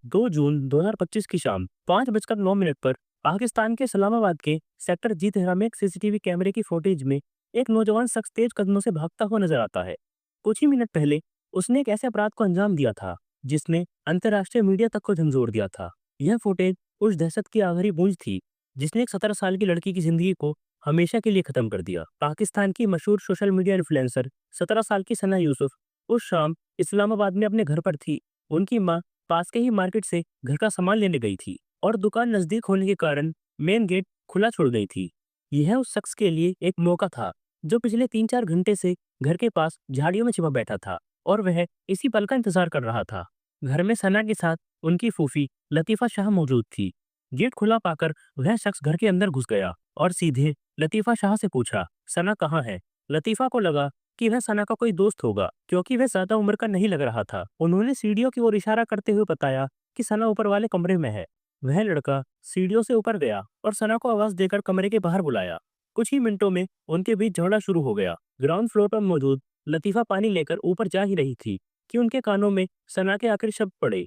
2 जून 2025 की शाम 5:09 पर पाकिस्तान के इस्लामाबाद के सेक्टर जी तेरह में एक सीसीटीवी कैमरे की फुटेज में एक नौजवान शख्स तेज कदमों से भागता हुआ नजर आता है। कुछ ही मिनट पहले उसने एक ऐसे अपराध को अंजाम दिया था जिसने अंतर्राष्ट्रीय मीडिया तक को झंझोर दिया था। यह फुटेज उस दहशत की आखिरी गूंज थी जिसने एक 17 साल की लड़की की जिंदगी को हमेशा के लिए खत्म कर दिया। पाकिस्तान की मशहूर सोशल मीडिया इन्फ्लुएंसर 17 साल की सना यूसुफ उस शाम इस्लामाबाद में अपने घर पर थी। उनकी माँ पास के ही मार्केट से घर का सामान लेने गई थी और दुकान नजदीक होने के कारण मेन गेट खुला छोड़ गई थी। यह उस शख्स के लिए एक मौका था जो पिछले 3-4 घंटे से घर के पास झाड़ियों में छिपा बैठा था और वह इसी पल का इंतजार कर रहा था। घर में सना के साथ उनकी फूफी लतीफा शाह मौजूद थी। गेट खुला पाकर वह शख्स घर के अंदर घुस गया और सीधे लतीफा शाह से पूछा, सना कहाँ है? लतीफा को लगा कि वह सना का कोई दोस्त होगा क्योंकि वह ज्यादा उम्र का नहीं लग रहा था। उन्होंने सीढ़ियों की ओर इशारा करते हुए बताया कि सना ऊपर वाले कमरे में है। वह लड़का सीढ़ियों से ऊपर गया और सना को आवाज देकर कमरे के बाहर बुलाया। कुछ ही मिनटों में उनके बीच झगड़ा शुरू हो गया। ग्राउंड फ्लोर पर मौजूद लतीफा पानी लेकर ऊपर जा ही रही थी कि उनके कानों में सना के आखिरी शब्द पड़े,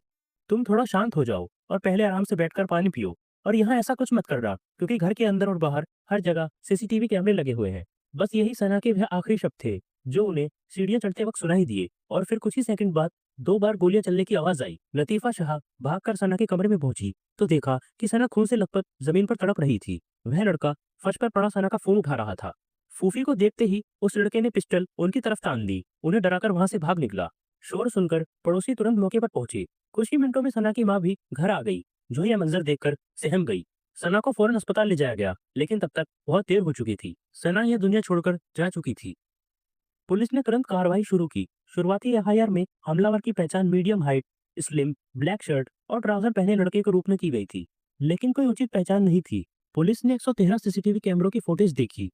तुम थोड़ा शांत हो जाओ और पहले आराम से बैठकर पानी पियो और यहाँ ऐसा कुछ मत करना क्योंकि घर के अंदर और बाहर हर जगह सीसीटीवी कैमरे लगे हुए हैं। बस यही सना के वह आखिरी शब्द थे जो उन्हें सीढ़ियां चढ़ते वक्त सुनाई दिए और फिर कुछ ही सेकंड बाद 2 बार गोलियां चलने की आवाज आई। लतीफा शाह भागकर सना के कमरे में पहुंची तो देखा कि सना खून से लथपथ जमीन पर तड़प रही थी। वह लड़का फर्श पर पड़ा सना का फोन उठा रहा था। फूफी को देखते ही उस लड़के ने पिस्टल उनकी तरफ तान दी, उन्हें डराकर वहां से भाग निकला। शोर सुनकर पड़ोसी तुरंत मौके पर पहुंचे। कुछ ही मिनटों में सना की माँ भी घर आ गई जो यह मंजर देखकर सहम गई। सना को फौरन अस्पताल ले जाया गया लेकिन तब तक बहुत देर हो चुकी थी। सना यह दुनिया छोड़कर जा चुकी थी। पुलिस ने तुरंत कार्रवाई शुरू की। शुरुआती एफआईआर में हमलावर की पहचान medium height, slim, black shirt और ट्राउजर पहने लड़के के रूप में की गई थी, लेकिन कोई उचित पहचान नहीं थी। पुलिस ने 113 सीसीटीवी कैमरों की फुटेज देखी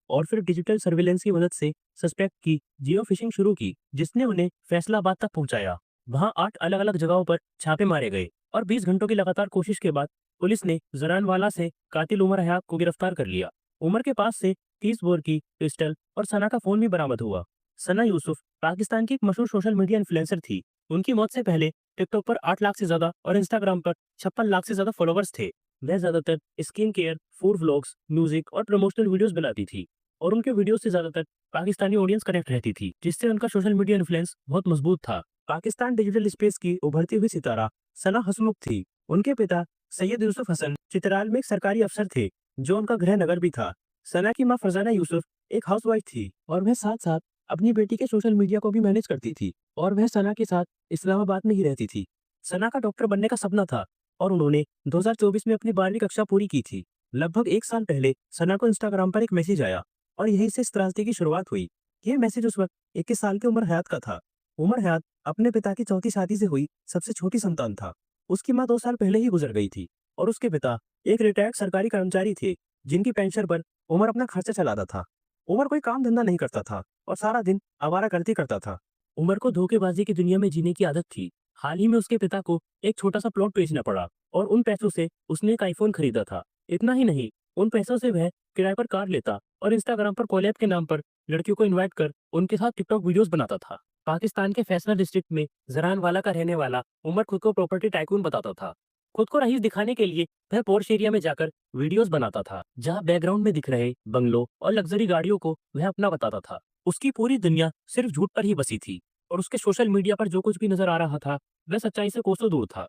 और फिर डिजिटल सर्विलेंस की मदद से सस्पेक्ट की जियो फिशिंग शुरू की जिसने उन्हें फैसलाबाद तक पहुंचाया। वहां 8 अलग अलग जगहों पर छापे मारे गए और 20 घंटों की लगातार कोशिश के बाद पुलिस ने जरानवाला से कातिल उमर हयात को गिरफ्तार कर लिया। उमर के पास से 30 बोर की पिस्टल और सना का फोन भी बरामद हुआ। सना यूसुफ पाकिस्तान की एक मशहूर सोशल मीडिया इन्फ्लुएंसर थी। उनकी मौत से पहले टिकटॉक पर 8 लाख से ज्यादा और इंस्टाग्राम पर 56 लाख से ज्यादा फॉलोवर्स थे। वह ज्यादातर skin care, food vlogs, music और प्रमोशनल वीडियोस बनाती थी और उनके वीडियो से ज्यादातर पाकिस्तानी ऑडियंस कनेक्ट रहती थी जिससे उनका सोशल मीडिया इन्फ्लुएंस बहुत मजबूत था। पाकिस्तान डिजिटल स्पेस की उभरती हुई सितारा सना हसमुख थी। उनके पिता सैयद यूसुफ हसन चित्राल में एक सरकारी अफसर थे जो उनका गृह नगर भी था। सना की मां फरजाना यूसुफ एक हाउसवाइफ थी और वह साथ साथ अपनी बेटी के सोशल मीडिया को भी मैनेज करती थी और वह सना के साथ इस्लामाबाद में ही रहती थी। सना का डॉक्टर बनने का सपना था और उन्होंने 2024 में अपनी 12वीं कक्षा पूरी की थी। लगभग 1 साल पहले सना को इंस्टाग्राम पर एक मैसेज आया और यहीं से इस त्रासदी की शुरुआत हुई। यह मैसेज उस वक्त 21 साल की उमर हयात का था। उमर हयात अपने पिता की चौथी शादी से हुई सबसे छोटी संतान था। उसकी माँ 2 साल पहले ही गुजर गई थी और उसके पिता एक रिटायर्ड सरकारी कर्मचारी थे जिनकी पेंशन पर उमर अपना खर्चा चलाता था। उमर कोई काम धंधा नहीं करता था और सारा दिन आवारागर्दी करता था। उमर को धोखेबाजी की दुनिया में जीने की आदत थी। हाल ही में उसके पिता को एक छोटा सा प्लॉट बेचना पड़ा और उन पैसों से उसने एक आईफोन खरीदा था। इतना ही नहीं, उन पैसों से वह किराए पर कार लेता और इंस्टाग्राम पर कोलैब के नाम पर लड़कियों को इनवाइट कर उनके साथ टिकटॉक वीडियोस बनाता था। पाकिस्तान के फैसला डिस्ट्रिक्ट में जरानवाला का रहने वाला उमर खुद को प्रॉपर्टी टाइकून बताता था। खुद को रईस दिखाने के लिए वह पोर्श एरिया में जाकर वीडियोस बनाता था जहां बैकग्राउंड में दिख रहे बंगलों और लग्जरी गाड़ियों को वह अपना बताता था। उसकी पूरी दुनिया सिर्फ झूठ पर ही बसी थी और उसके सोशल मीडिया पर जो कुछ भी नजर आ रहा था वह सच्चाई से कोसों दूर था।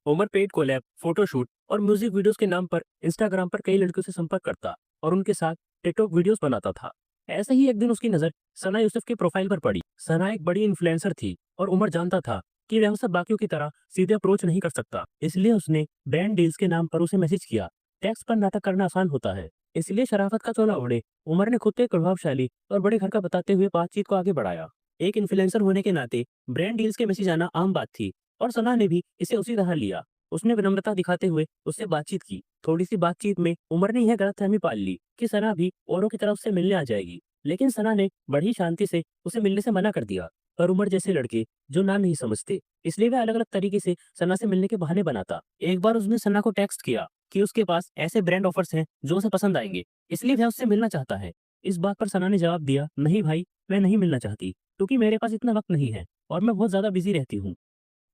उमर पेड कोलैब, फोटोशूट और म्यूजिक वीडियोस के नाम पर इंस्टाग्राम पर कई लड़कियों से संपर्क करता और उनके साथ टिकटॉक वीडियोस बनाता था। ऐसे ही एक दिन उसकी नजर सना यूसुफ के प्रोफाइल पर पड़ी। सना एक बड़ी इन्फ्लुएंसर थी और उमर जानता था कि वह उसे बाकियों की तरह सीधे अप्रोच नहीं कर सकता, इसलिए उसने ब्रांड डील्स के नाम पर उसे मैसेज किया। टेक्स्ट पर नाटक करना आसान होता है, इसलिए शराफत का चोला ओढ़े उमर ने खुद को एक प्रभावशाली और बड़े घर का बताते हुए बातचीत को आगे बढ़ाया। एक इन्फ्लुएंसर होने के नाते ब्रांड डील्स के मैसेज आना आम बात थी और सना ने भी इसे उसी तरह लिया। उसने विनम्रता दिखाते हुए उससे बातचीत की। थोड़ी सी बातचीत में उमर ने यह गलतफहमी पाल ली कि सना भी औरों की तरफ से मिलने आ जाएगी, लेकिन सना ने बड़ी शांति से उसे मिलने से मना कर दिया। पर उमर जैसे लड़के जो ना नहीं समझते, इसलिए वह अलग अलग तरीके से सना से मिलने के बहाने बनाता। एक बार उसने सना को टेक्स्ट किया कि उसके पास ऐसे ब्रांड ऑफर्स हैं जो उसे पसंद आएंगे, इसलिए वह उससे मिलना चाहता है। इस बात पर सना ने जवाब दिया, नहीं भाई, मैं नहीं मिलना चाहती क्योंकि मेरे पास इतना वक्त नहीं है और मैं बहुत ज्यादा बिजी रहती हूँ।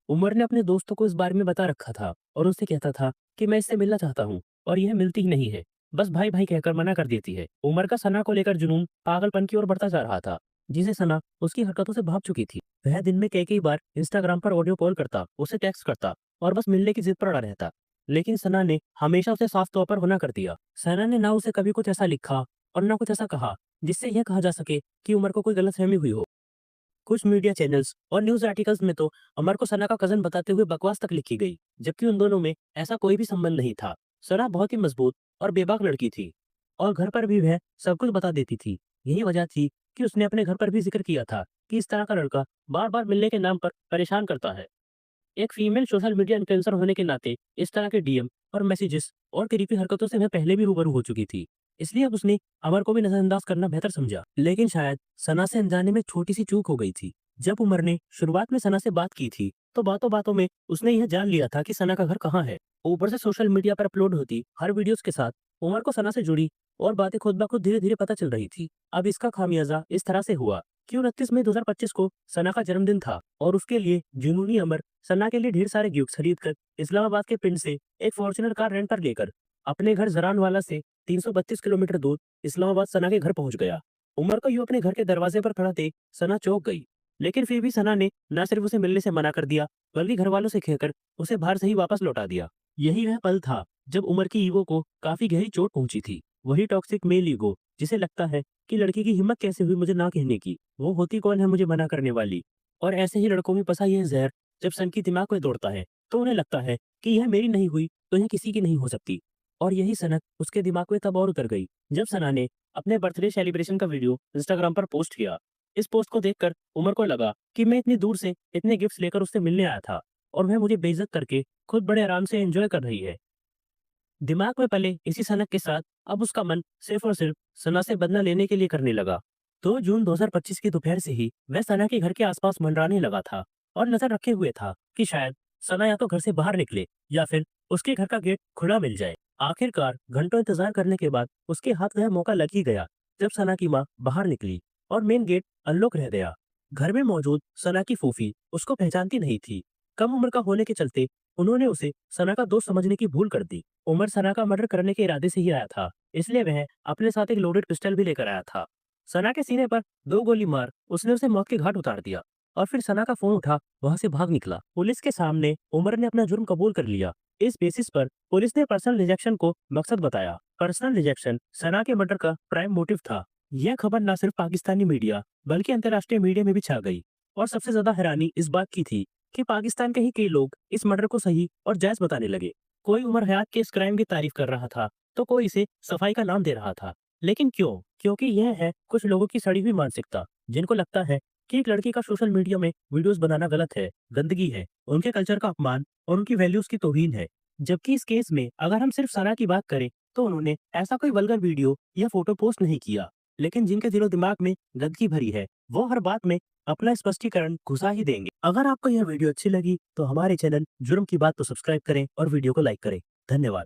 उमर ने अपने दोस्तों को इस बारे में बता रखा था और उससे कहता था कि मैं इससे मिलना चाहता हूँ और यह मिलती ही नहीं है, बस भाई भाई कहकर मना कर देती है। उमर का सना को लेकर जुनून पागलपन की ओर बढ़ता जा रहा था, जिसे सना उसकी हरकतों से भाग चुकी थी। वह दिन में कई कई बार इंस्टाग्राम पर ऑडियो कॉल करता, उसे टेक्स्ट करता और बस मिलने की जिद पर अड़ा रहता। लेकिन सना ने हमेशा उसे साफ तौर पर मना कर दिया। सना ने ना उसे कभी कुछ ऐसा लिखा और ना कुछ ऐसा कहा जिससे यह कहा जा सके कि उमर को कोई गलतफहमी हुई हो। कुछ मीडिया चैनल्स और न्यूज आर्टिकल्स में तो अमर को सना का कजन बताते हुए बकवास तक लिखी गई, जबकि उन दोनों में ऐसा कोई भी संबंध नहीं था। सना बहुत ही मजबूत और बेबाक लड़की थी और घर पर भी वह सब कुछ बता देती थी। यही वजह थी कि उसने अपने घर पर भी जिक्र किया था कि इस तरह का लड़का बार बार मिलने के नाम पर परेशान करता है। एक फीमेल सोशल मीडिया इन्फ्लुएंसर होने के नाते इस तरह के डीएम और मैसेजेस और क्रीपी हरकतों से वह पहले भी रूबरू हो चुकी थी। इसलिए अब उसने अमर को भी नजरअंदाज करना बेहतर समझा। लेकिन शायद सना से अनजाने में छोटी सी चूक हो गई थी। जब उमर ने शुरुआत में सना से बात की थी तो बातों बातों में उसने यह जान लिया था कि सना का घर कहाँ है। ऊपर से सोशल मीडिया पर अपलोड होती हर वीडियोस के साथ उमर को सना से जुड़ी और बातें खुद ब खुद धीरे धीरे पता चल रही थी। अब इसका खामियाजा इस तरह से हुआ कि 29 मई 2025 को सना का जन्मदिन था और उसके लिए जुनूनी अमर सना के लिए ढेर सारे गिफ्ट खरीद कर इस्लामाबाद के पिंड से एक फॉर्च्यूनर कार रेंट पर लेकर अपने घर जरानवाला से 332 किलोमीटर दूर इस्लामाबाद सना के घर पहुंच गया। उमर को यूं अपने घर के दरवाजे पर खड़ा देख सना चौंक गई, लेकिन फिर भी सना ने न सिर्फ उसे मिलने से मना कर दिया बल्कि घर वालों से कहकर उसे बाहर से ही वापस लौटा दिया। यही वह पल था जब उमर की ईगो को काफी गहरी चोट पहुंची थी। वही टॉक्सिक मेल ईगो जिसे लगता है कि लड़की की हिम्मत कैसे हुई मुझे ना कहने की, वो होती कौन है मुझे मना करने वाली। और ऐसे ही लड़कों में फंसा यह जहर जब सन की दिमाग में दौड़ता है तो उन्हें लगता है कि यह मेरी नहीं हुई तो यह किसी की नहीं हो सकती। और यही सनक उसके दिमाग में तब और उतर गई जब सना ने अपने बर्थडे सेलिब्रेशन का वीडियो इंस्टाग्राम पर पोस्ट किया। इस पोस्ट को देखकर उमर को लगा कि मैं इतनी दूर से इतने गिफ्ट्स लेकर उससे मिलने आया था और वह मुझे बेइज्जत करके खुद बड़े आराम से एंजॉय कर रही है। दिमाग में पले इसी सनक के साथ अब उसका मन सिर्फ और सिर्फ सना से बदला लेने के लिए करने लगा। 2 जून 2025 की दोपहर से ही वह सना के घर के आसपास मंडराने लगा था और नजर रखे हुए था कि शायद सना या तो घर से बाहर निकले या फिर उसके घर का गेट खुला मिल जाए। आखिरकार घंटों इंतजार करने के बाद उसके हाथ वह मौका लग ही गया जब सना की माँ बाहर निकली और मेन गेट अनलॉक रह गया। घर में मौजूद सना की फूफी उसको पहचानती नहीं थी। कम उम्र का होने के चलते उन्होंने उसे सना का दोस्त समझने की भूल कर दी। उमर सना का मर्डर करने के इरादे से ही आया था, इसलिए वह अपने साथ एक लोडेड पिस्टल भी लेकर आया था। सना के सीने पर 2 गोली मार उसने उसे मौत के घाट उतार दिया और फिर सना का फोन उठा वहां से भाग निकला। पुलिस के सामने उमर ने अपना जुर्म कबूल कर लिया। इस बेसिस पर पुलिस ने पर्सनल रिजेक्शन को मकसद बताया। पर्सनल रिजेक्शन सना के मर्डर का प्राइम मोटिव था। यह खबर न सिर्फ पाकिस्तानी मीडिया बल्कि अंतर्राष्ट्रीय मीडिया में भी छा गई और सबसे ज्यादा हैरानी इस बात की थी कि पाकिस्तान के ही कई लोग इस मर्डर को सही और जायज बताने लगे। कोई उमर हयात के इस क्राइम की तारीफ कर रहा था तो कोई इसे सफाई का नाम दे रहा था। लेकिन क्यों? क्योंकि यह है कुछ लोगों की सड़ी हुई मानसिकता, जिनको लगता है कि एक लड़की का सोशल मीडिया में वीडियोस बनाना गलत है, गंदगी है, उनके कल्चर का अपमान और उनकी वैल्यूज की तौहीन है। जबकि इस केस में अगर हम सिर्फ सना की बात करें तो उन्होंने ऐसा कोई वल्गर वीडियो या फोटो पोस्ट नहीं किया, लेकिन जिनके दिलो दिमाग में गंदगी भरी है वो हर बात में अपना स्पष्टीकरण घुसा ही देंगे। अगर आपको यह वीडियो अच्छी लगी तो हमारे चैनल जुर्म की बात को सब्सक्राइब करें और वीडियो को लाइक करें। धन्यवाद।